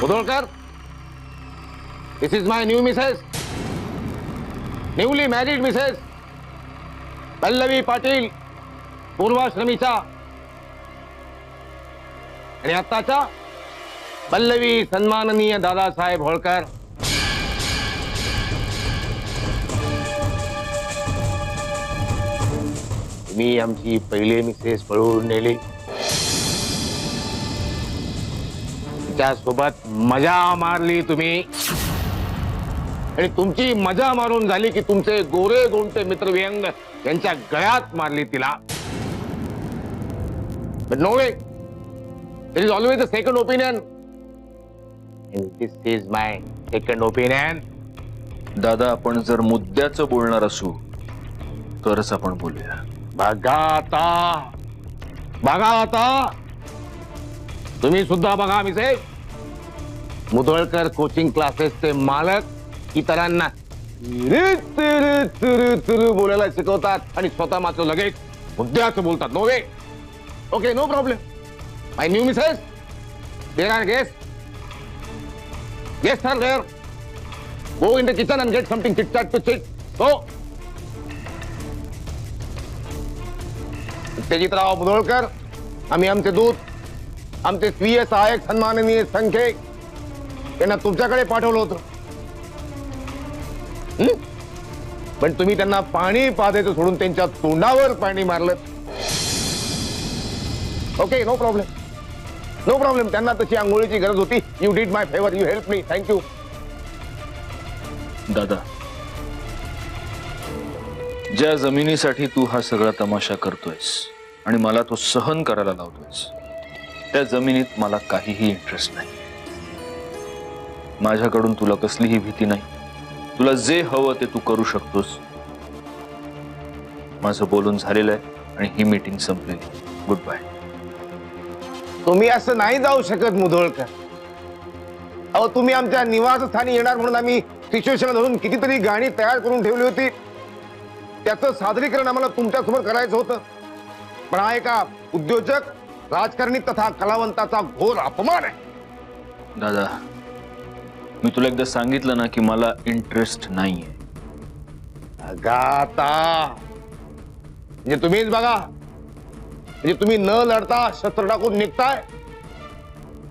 Mudholkar, this is my new Mrs, newly married Mrs Pallavi Patil, पूर्वाश्रमीच्या आणि आत्ताच्या पल्लवी सन्माननीय दादासाहेब होळकर. मी आमची पहिली मिसेस पळवून नेली, त्यासोबत मजा मारली तुम्ही आणि तुमची मजा मारून झाली की तुमचे गोरे गोंटे मित्र व्यंग यांच्या गळ्यात मारली तिला. But no way. There is always a second opinion. And this is my second opinion. दादा, आपण जर मुद्द्याचं बोलणार असू तरच आपण बोलूया. बघा आता तुम्ही सुद्धा बघा मिसेस, मुधोळकर कोचिंग क्लासेसचे मालक इतरांना बोलायला शिकवतात आणि स्वतः मात्र लगेच मुद्द्याचं बोलतात. No way. Okay, no problem. My new Mrs, there are guest. Guests are there. Go in the kitchen and get something chit chat to chit. Go. Uttejitrao Mudholkar, आम्ही आमचे दूत, आमचे स्वीय सहायक सन्माननीय संख्ये यांना तुमच्याकडे पाठवलं होतं. पण तुम्ही त्यांना पाणी पाजायचं सोडून त्यांच्या तोंडावर पाणी मारलं. Okay, no problem, no problem. त्यांना तशी आंघोळीची गरज होती. You did my favour, you help me, thank you. दादा, ज्या जमिनीसाठी तू हा सगळा तमाशा करतोयस आणि मला तो सहन करायला लावतोयस, त्या जमिनीत मला काहीही इंटरेस्ट नाही. माझ्याकडून तुला कसलीही भीती नाही. तुला जे हवं ते तू करू शकतोस. माझं बोलून झालेलं आहे आणि ही मीटिंग संपलेली. Good bye. तुम्ही असं नाही जाऊ शकत मुधोळकर. अहो, तुम्ही आमच्या निवासस्थानी येणार म्हणून आम्ही सिच्युएशन धरून कितीतरी गाणी तयार करून ठेवली होती. त्याचं सादरीकरण आम्हाला तुमच्यासमोर करायचं होतं. पण हा एका उद्योजक, राजकारणी तथा कलावंताचा घोर अपमान आहे. दादा, मी तुला एकदा सांगितलं ना की मला इंटरेस्ट नाहीये. गाता म्हणजे तुम्हीच बघा, म्हणजे तुम्ही न लढता शस्त्र टाकून निघताय.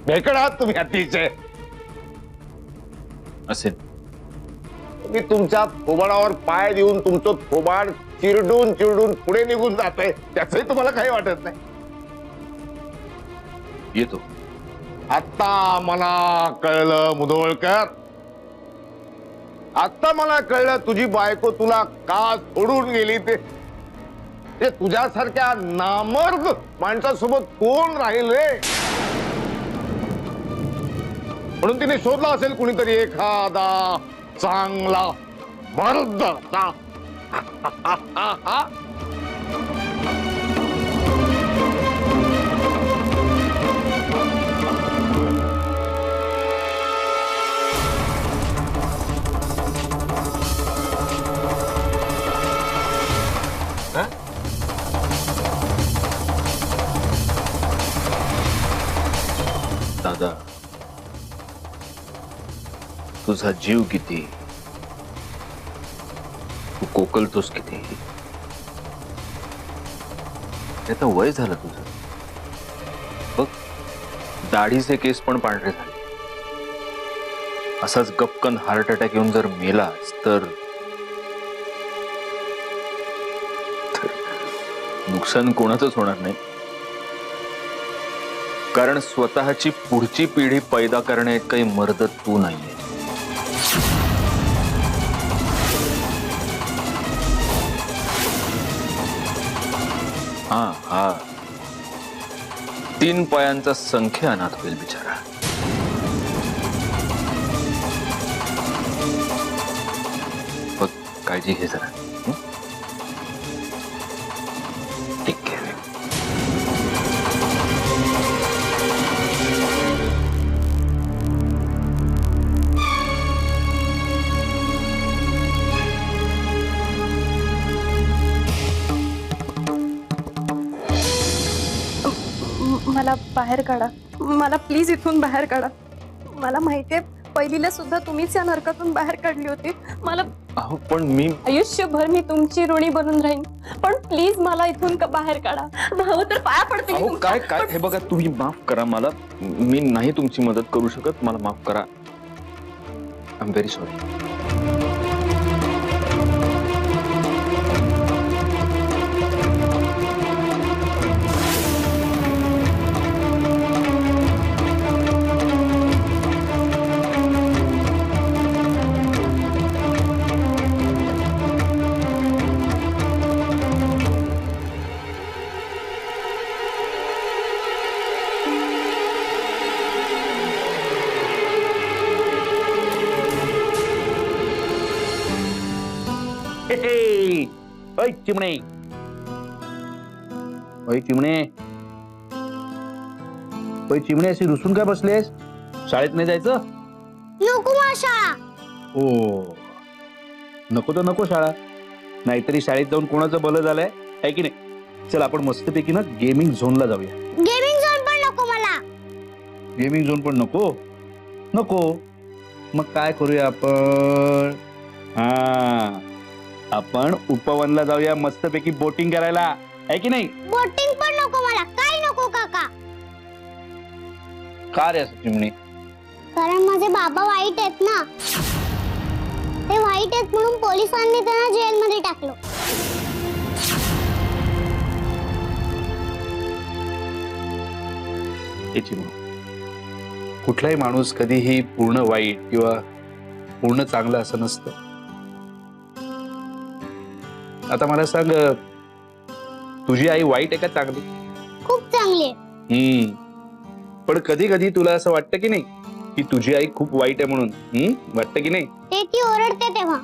भेकड आहात तुम्ही अतिशय. असेल. मी तुमच्या थोबाडावर पाय देऊन तुमचं थोबाड चिरडून चिरडून पुढे निघून जातोय, त्याचंही तुम्हाला काही वाटत नाही. येतो. आता मला कळलं मुधोळकर, आता मला कळलं तुझी बायको तुला का सोडून गेली ते. तुझ्यासारख्या नामर्द माणसासोबत कोण राहील रे. म्हणून तिने शोधला असेल कुणीतरी एखादा चांगला मर्द. दादा, तुझा जीव किती, तू कोकलतोस किती. आता वय झालं तुझं. बघ, दाढीचे केस पण पांढरे झाले. असाच गपकन हार्ट अटॅक येऊन जर मेलास तर नुकसान कोणाचंच होणार नाही. कारण स्वतःची पुढची पिढी पैदा करण्यात काही मर्द तू नाहीये. हा 3 पायांचा संख्या अनाथ होईल बिचारा. बघ, काळजी घे जरा. Take care. मला बाहेर काढा. मला प्लीज इथून बाहेर काढा. मला माहितीये पहिलीला सुद्धा तुम्हीच या नरकातून बाहेर काढली होती. मला अहो पण मी आयुष्यभर मी तुमची ऋणी बनून राहीन, पण प्लीज मला इथून बाहेर काढा. भाऊ तर पाया पडते मी अहो तुमच्या. काय काय हे बघा, तुम्ही माफ करा मला, मी नाही तुमची मदत करू शकत, मला माफ करा. I am very sorry. ओय चिमणे, ओय चिमणे, ओय चिमणे, अशी रुसून काय बसलेस? शाळेत नाही जायचं? नको मला शाळा. ओ नको तर नको शाळा, नाहीतरी शाळेत जाऊन कोणाचं भलं झालंय आहे की नाही. चल आपण मस्तपैकी ना गेमिंग झोनला जाऊया. गेमिंग झोन पण नको मला. गेमिंग झोन पण नको? नको मग काय करूया आपण? हा, आपण उपवनला जाऊया मस्तपैकी बोटिंग करायला, आहे की नाही. बोटिंग पण नको मला. काय नको काका? का रे असं चिमणे? कारण माझे बाबा वाईट आहेत ना. ते वाईट आहेत म्हणून पोलिसांनी त्यांना जेलमध्ये टाकलं. हे चिमणे, कुठलाही माणूस कधीही पूर्ण वाईट किंवा पूर्ण चांगलं असं नसतं. आता मला सांग, तुझी आई वाईट आहे का चांगली? खूप चांगली आहे. पण कधी कधी तुला असं वाटतं की नाही की तुझी आई खूप वाईट आहे म्हणून? वाटतं की नाही? ते ती ओरडते तेव्हा.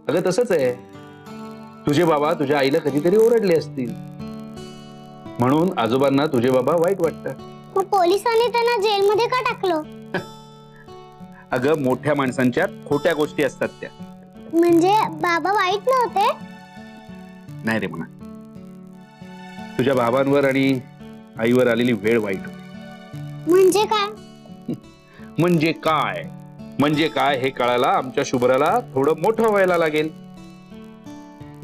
अगं तसंच आहे, तुझे बाबा तुझ्या आईला कधीतरी ओरडले असतील म्हणून आजोबांना तुझे बाबा वाईट वाटतात. मग पोलिसांनी त्यांना जेलमध्ये का टाकलं? अगं मोठ्या माणसांच्या खोट्या गोष्टी असतात त्या. म्हणजे बाबा वाईट नव्हते? नाही रे म्हणा, तुझ्या बाबांवर आणि आईवर आलेली वेळ वाईट होती. म्हणजे काय? म्हणजे काय म्हणजे काय हे कळायला आमच्या शुभ्राला थोडं मोठं व्हायला लागेल,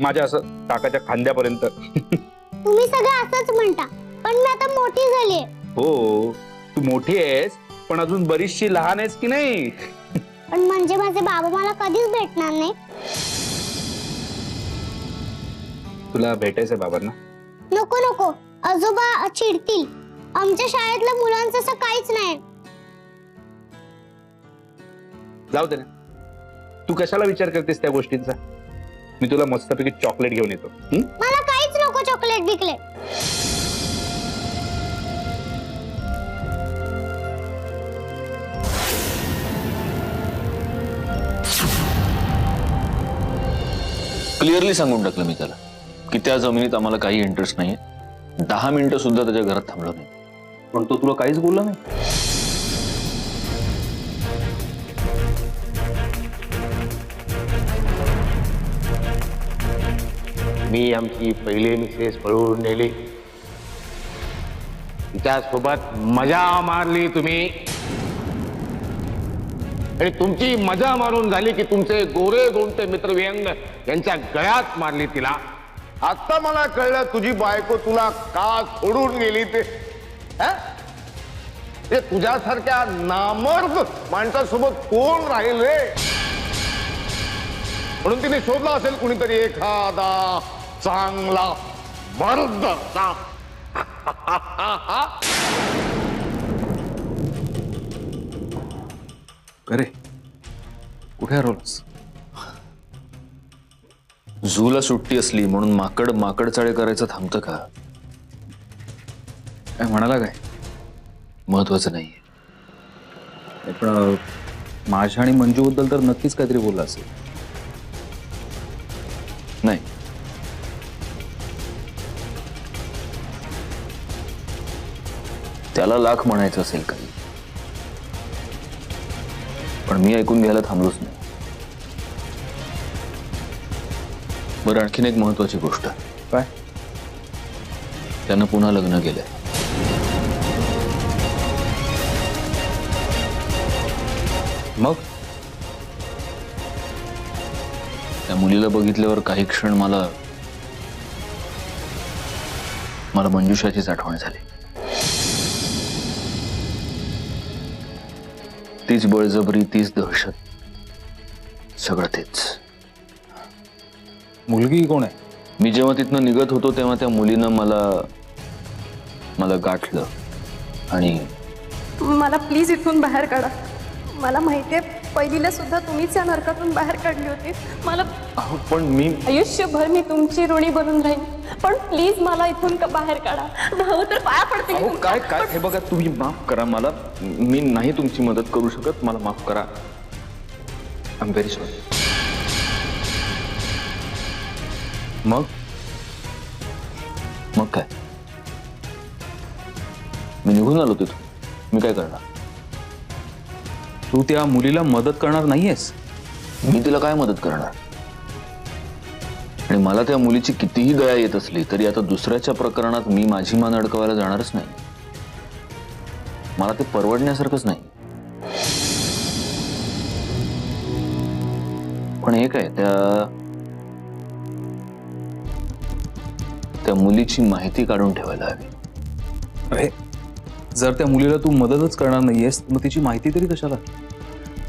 माझ्या असं टाकाच्या खांद्यापर्यंत. तुम्ही सगळं असंच म्हणता, पण मी आता मोठी झालीये. हो, तू मोठी आहेस पण अजून बरीचशी लहान आहेस की नाही. पण म्हणजे माझे बाबा मला कधीच भेटणार नाही. तुला भेटायचंय बाबांना? नको नको, आजोबा चिडतील. आमच्या शाळेतल्या मुलांचं असं काहीच नाही. जाऊ दे ना, तू कशाला विचार करतेस त्या गोष्टींचा. मी तुला मस्तपैकी चॉकलेट घेऊन येतो. मला काहीच नको चॉकलेट बिकलेट. क्लिअरली सांगून टाकलं मी त्याला की त्या जमिनीत आम्हाला काही इंटरेस्ट नाहीये. 10 मिनिटं सुद्धा त्याच्या घरात थांबलो नाही, पण तो तुला काहीच बोलला नाही. मी आमची पहिली मिसेस पळवून नेली, तिच्यासोबत मजा मारली तुम्ही, आणि तुमची मजा मारून झाली की तुमचे गोरे गोंटे मित्र व्यंग यांच्या गळ्यात मारली तिला. आता मला कळलं तुझी बायको तुला का सोडून गेली ते. ते तुझ्यासारख्या नामर्द माणसासोबत कोण राहील रे, म्हणून तिने शोधला असेल कुणीतरी एखादा चांगला मर्द. अरे कुठे हरवलंस? झूला सुट्टी असली म्हणून माकड चाळे करायचं थांबतं का? काय म्हणाला? काय महत्वाचं नाहीये. पण माझ्या आणि मंजू बद्दल तर नक्कीच काहीतरी बोलला असेल. नाही, त्याला लाख म्हणायचं असेल काही, पण मी ऐकून घ्यायला थांबलोच नाही. बरं, आणखीन एक महत्वाची गोष्ट. काय? त्यानं पुन्हा लग्न केलंय. मग त्या मुलीला बघितल्यावर काही क्षण मला मंजुषाचीच आठवण झाली. तीच बळजबरी, तीच दहशत, सगळं तेच. मुलगी कोण आहे? मी जेव्हा तिथनं निघत होतो तेव्हा त्या मुलीनं मला गाठलं आणि मला प्लीज इथून बाहेर काढा. मला माहितीये पहिलीला सुद्धा तुम्हीच या नरकातून बाहेर काढली होती. मला पण मी आयुष्यभर मी तुमची ऋणी बनून राहीन, पण प्लीज मला इथून बाहेर काढा. भाऊ तर पाया पडते मी अहो तुमच्या. काय हे बघा, तुम्ही माफ करा मला. मी नाही तुमची मदत करू शकत, मला माफ करा. I am very sorry. मग काय, मी निघून आलो तिथून. मी काय करणार? तू त्या मुलीला मदत करणार नाहीयेस? मी तिला काय मदत करणार? आणि मला त्या मुलीची कितीही दया येत असली तरी आता दुसऱ्याच्या प्रकरणात मी माझी मान अडकवायला जाणारच नाही. मला ते परवडण्यासारखंच नाही. पण एक आहे, त्या मुलीची माहिती काढून ठेवायला हवी. अरे जर त्या मुलीला तू मदतच करणार नाहीयेस मग तिची माहिती तरी कशाला?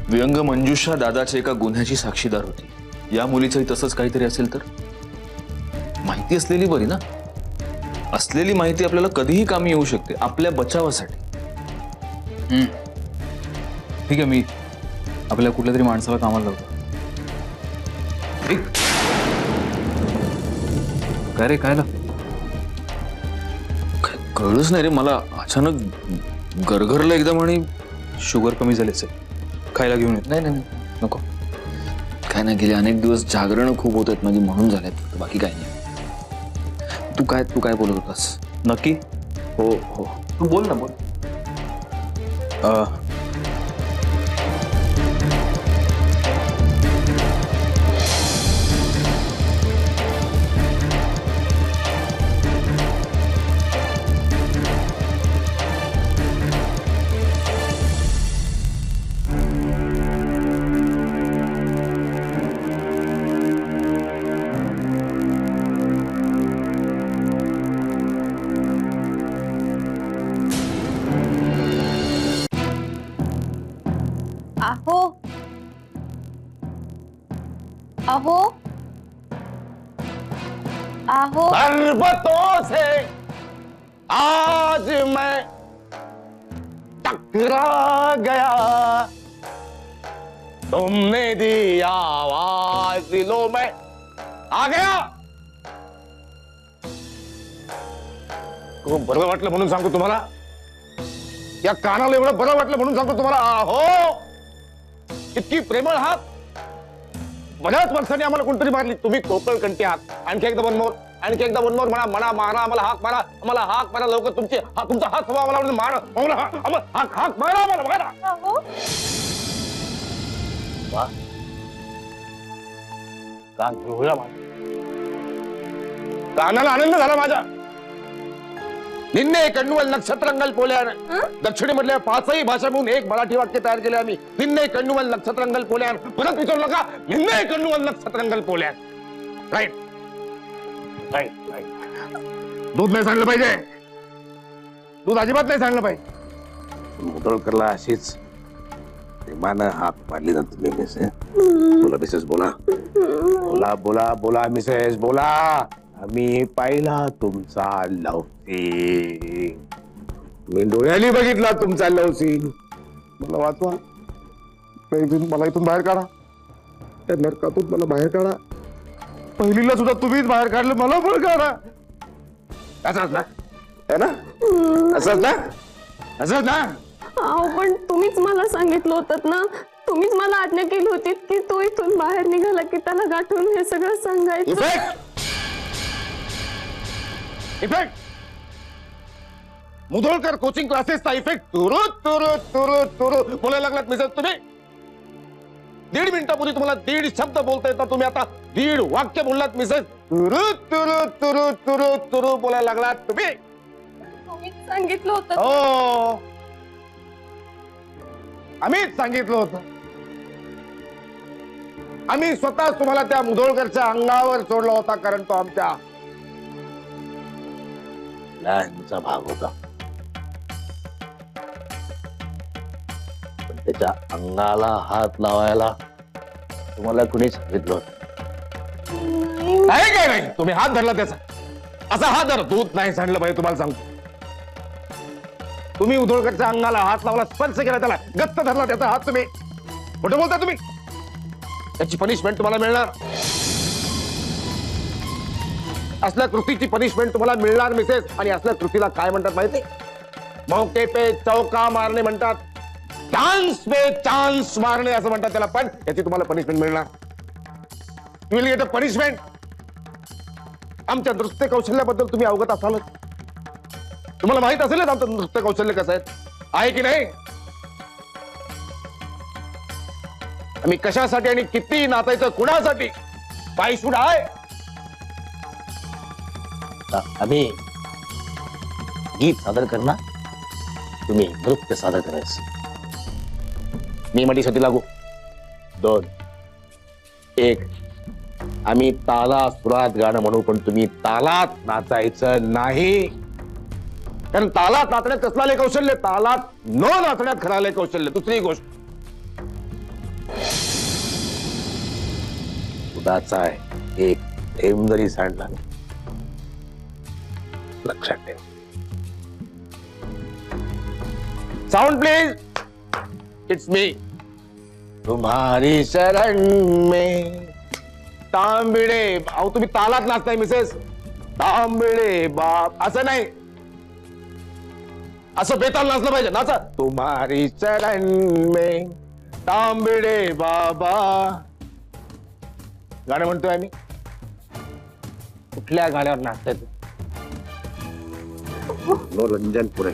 व्यंग मंजुषा दादाच्या एका गुन्ह्याची साक्षीदार होती. या मुलीचंही तसंच काहीतरी असेल तर? माहिती असलेली बरी ना. असलेली माहिती आपल्याला कधीही कामी येऊ शकते, आपल्या बचावासाठी. ठीक आहे, मी आपल्या कुठल्या तरी माणसाला कामाला लावतो. काय रे, काय लागतं? कळलंच नाही रे मला. अचानक गरगरलं एकदम आणि शुगर कमी झाली असेल, खायला घेऊन येत. नाही नको. काय नाही, गेले अनेक दिवस जागरण खूप होत आहेत माझी, म्हणून झालेत, बाकी काय नाही. तू काय बोलत होतास? नक्की? हो तू बोल ना, बोल. आहो पर्वतों से आज मैं टकरा गया, तुमने दी आवाज दिलों में आ गया. खूप बरं वाटलं म्हणून सांगतो तुम्हाला. या कानाला एवढं बरं वाटलं म्हणून सांगतो तुम्हाला. आहो, इतकी प्रेमळ हात बऱ्याच वर्षांनी आम्हाला कोणतरी मारली. तुम्ही कोकळ कंटी आहात. आणखी एकदा बनमोर म्हणा. मारा आम्हाला, हाक मारा लवकर. तुमचा हात हवा आम्हाला, मारा हाक मारा आम्हाला, मारा. कानाला आनंद झाला माझ्या. निन्ने कण्णुवल नक्षत्रंगल पोल्यान. दक्षिणेमधल्या 5ही भाषा म्हणून एक मराठी वाक्य तयार केले आम्ही. निन्ने कण्णुवल नक्षत्रंगल पोल्यान. परत विचारू नका, निन्ने कण्णुवल नक्षत्रंगल पोल्यान. राईट. दूध नाही सांगलं पाहिजे, दूध अजिबात नाही सांगलं पाहिजे. मुदळकरला अशीच प्रेमानं हाक मारली ना तुम्ही. मिसेस बोला, मिसेस बोला मिसेस बोला. आम्ही पाहिला तुमचा लव सीन, मी डोळ्यांनी बघितला तुमचा लव सीन. मला वाचवा, मला इथून बाहेर काढा. त्या नरकातून मला बाहेर काढा. पहिलीला सुद्धा तुम्हीच बाहेर काढलं, मला पण काढा. असंच ना, है ना? असंच ना. अहो पण तुम्हीच मला सांगितलं होतं ना, तुम्हीच मला आज्ञा केली होती की तो इथून बाहेर निघाला की त्याला गाठून हे सगळं सांगायचं. इफेक्ट मुधोळकर कोचिंग क्लासेसचा इफेक्ट. तुरु बोलायला लागलात मिसेस तुम्ही. 1.5 मिनिटापूर्वी तुम्हाला 1.5 शब्द बोलता येतात, तुम्ही आता 1.5 वाक्य बोललात मिसेस. तुरु बोलायला लागलात तुम्ही. तुम्हीच सांगितलं होतं. हो, आम्हीच सांगितलं होतं. आम्ही स्वतः तुम्हाला त्या मुधोळकरच्या अंगावर सोडला होता, कारण तो आमच्या लहानचा भाग होता. पण त्याच्या अंगाला हात लावायला तुम्हाला कुणी सांगितलं होतं? नाही काय नाही, तुम्ही हात धरला त्याचा. असा हात धर, दूध नाही सांडलं पाहिजे तुम्हाला सांगतो. तुम्ही उधळकरच्या अंगाला हात लावला, स्पर्श केला, त्याला गत्त धरला त्याचा हात. तुम्ही कुठं बोलता तुम्ही? त्याची पनिशमेंट तुम्हाला मिळणार. असल्या कृतीची पनिशमेंट तुम्हाला मिळणार मिसेस. आणि असल्या कृतीला काय म्हणतात माहिती? मौके पे चौका मारणे म्हणतात. चान्स पे चान्स मारणे असं म्हणतात त्याला. पण याची तुम्हाला पनिशमेंट मिळणार. You will get a punishment. आमच्या नृत्य कौशल्याबद्दल तुम्ही अवगत असालच. तुम्हाला माहित असेलच आमचं नृत्य कौशल्य कसं आहे की नाही? आम्ही कशासाठी आणि किती नाचायचं, कुणासाठी? Why should I? आम्ही गीत सादर करणार, तुम्ही नृत्य सादर करायचं. मी मटीसाठी लागू. 2, 1. आम्ही ताला सुरात गाणं म्हणू, पण तुम्ही तालात नाचायचं नाही. कारण तालात नाचण्यात कसला लय कौशल्य, तालात न नाचण्यात खरा लय कौशल्य. दुसरी गोष्ट, दुधाचा आहे एक थेंब जरी सांडला ना, लक्षात ठेव. Sound please. It's me. तुम्हारी शरण में तांबिडे. अहो तुम्ही तालात नाचताय मिसेस. तांबिडे बाप असं नाही, असं बेताल नाचलं पाहिजे. नाचा. तुम्हारी चरण में तांबिडे बाबा. गाणं म्हणतोय आम्ही. कुठल्या गाण्यावर नाचताय तू? मनोरंजन पुरे.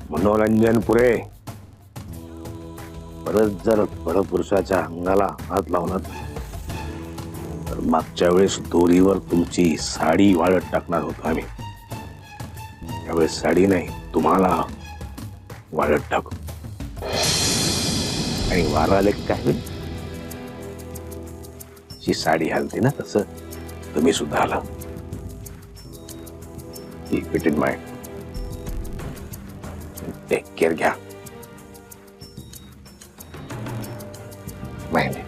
मनोरंजन पुरे. परत जर परपुरुषाच्या अंगाला हात लावला तर मागच्या वेळेस दोरीवर तुमची साडी वाळत टाकणार होतो आम्ही. त्यावेळेस साडी नाही, तुम्हाला वाळत टाकू. आणि वारा आले की काय होईल? जी साडी हलते ना, तसं तुम्ही सुद्धा आला. Keep it in mind. Take care घ्या. माहिती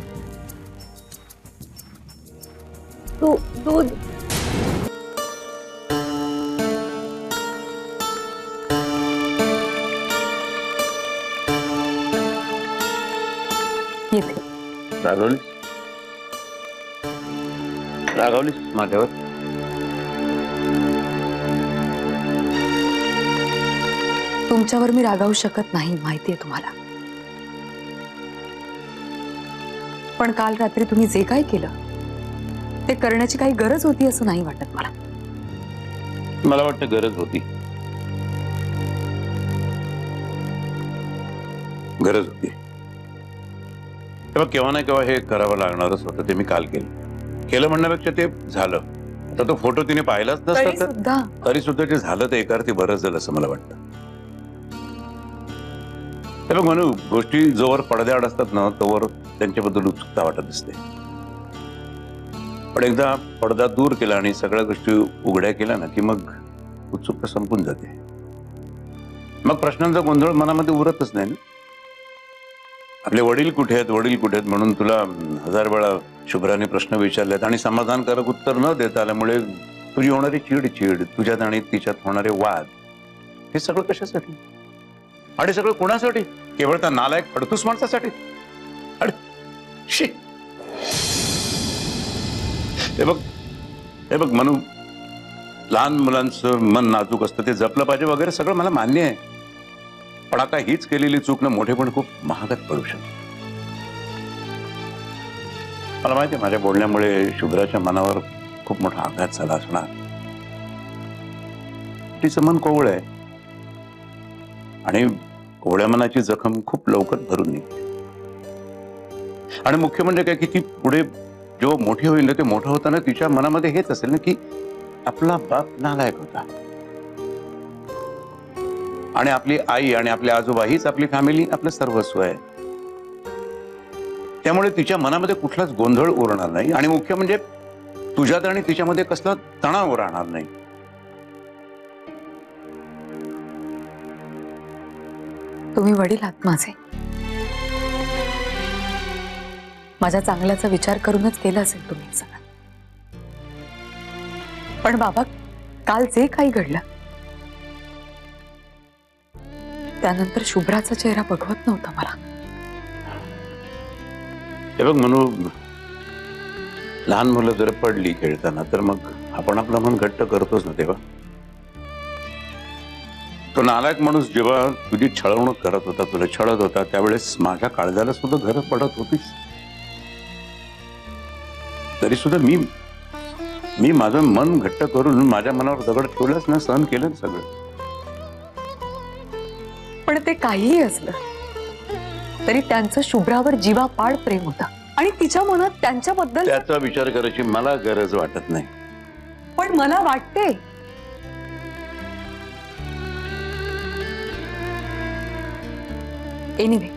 दूध. येते. रागावलीस माझ्यावर? तुमच्यावर मी रागावू शकत नाही, माहितीये तुम्हाला. पण काल रात्री तुम्ही जे काय केलं ते करण्याची काही गरज होती असं नाही वाटत मला. मला वाटतं गरज होती. गरज होती. तेव्हा केव्हा ना केव्हा हे करावं लागणारच होतं. ते मी काल केलं म्हणण्यापेक्षा ते झालं. आता तो फोटो तिने पाहिलाच नसता तरी सुद्धा ते झालं ते एका अर्थी बरंच झालं असं मला वाटतं. ते बघ म्हणू, गोष्टी जोवर पडद्याआड असतात ना तोवर त्यांच्याबद्दल उत्सुकता वाटत असते. पण एकदा पडदा दूर केला आणि सगळ्या गोष्टी उघड्या केल्या ना की मग उत्सुकता संपून जाते. मग प्रश्नांचा गोंधळ मनामध्ये उरतच नाही ना. आपले वडील कुठे आहेत म्हणून तुला 1000 वेळा शुभ्राने प्रश्न विचारलेत आणि समाधानकारक उत्तर न देता आल्यामुळे तुझी होणारी चिडचिड, तुझ्यात आणि तिच्यात होणारे वाद, हे सगळं कशासाठी? आणि सगळं कोणासाठी? केवळ त्या नालायक फडतूस माणसासाठी? अरे शी. हे बघ मनू, लहान मुलांचं मन नाजूक असतं, ते जपलं पाहिजे वगैरे सगळं मला मान्य आहे. पण आता हीच केलेली चूक न मोठेपण खूप महागात पडू शकते. मला माहिती आहे माझ्या बोलण्यामुळे शुभ्राच्या मनावर खूप मोठा आघात झाला असणार. तिचं मन कोवळ आहे आणि कोवळ्या मनाची जखम खूप लवकर भरून निघते. आणि मुख्य म्हणजे काय की ती पुढे जेव्हा मोठी होईल ना, ते मोठं होताना तिच्या मनामध्ये हेच असेल ना की आपला बाप नालायक होता आणि आपली आई आणि आपले आजोबा हीच आपली फॅमिली, आपलं सर्वस्व आहे. त्यामुळे तिच्या मनामध्ये कुठलाच गोंधळ उरणार नाही आणि मुख्य म्हणजे तुझ्यात आणि तिच्यामध्ये कसला तणाव राहणार नाही. तुम्ही वडील आहात माझे. माझ्या चांगल्याचा विचार करूनच केलं असेल तुम्ही सगळं. पण बाबा, काल जे काही घडलं त्यानंतर शुभ्राचा चेहरा बघवत नव्हता मला. हे बघ मनू, लहान मुलं जर पडली खेळताना तर मग आपण आपलं मन घट्ट करतोच ना. तेव्हा तो नालायक माणूस जेव्हा तुझी छळवणूक करत होता, तुला छळत होता, त्यावेळेस माझ्या काळजाला सुद्धा घर पडत होतीस. तरी सुद्धा मी माझं मन घट्ट करून माझ्या मनावर दगड ठेवलंच ना, सहन केलं ना सगळं. पण ते काहीही असलं तरी त्यांचं शुभ्रावर जीवापाड प्रेम होतं आणि तिच्या मनात त्यांच्याबद्दल त्याचा विचार करायची मला गरज वाटत नाही. पण मला वाटते. एनिवे,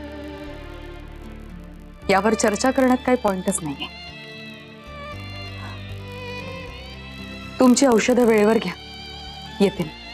यावर चर्चा करण्यात काही पॉइंटच नाहीये. तुमची औषधं वेळेवर घ्या. येते.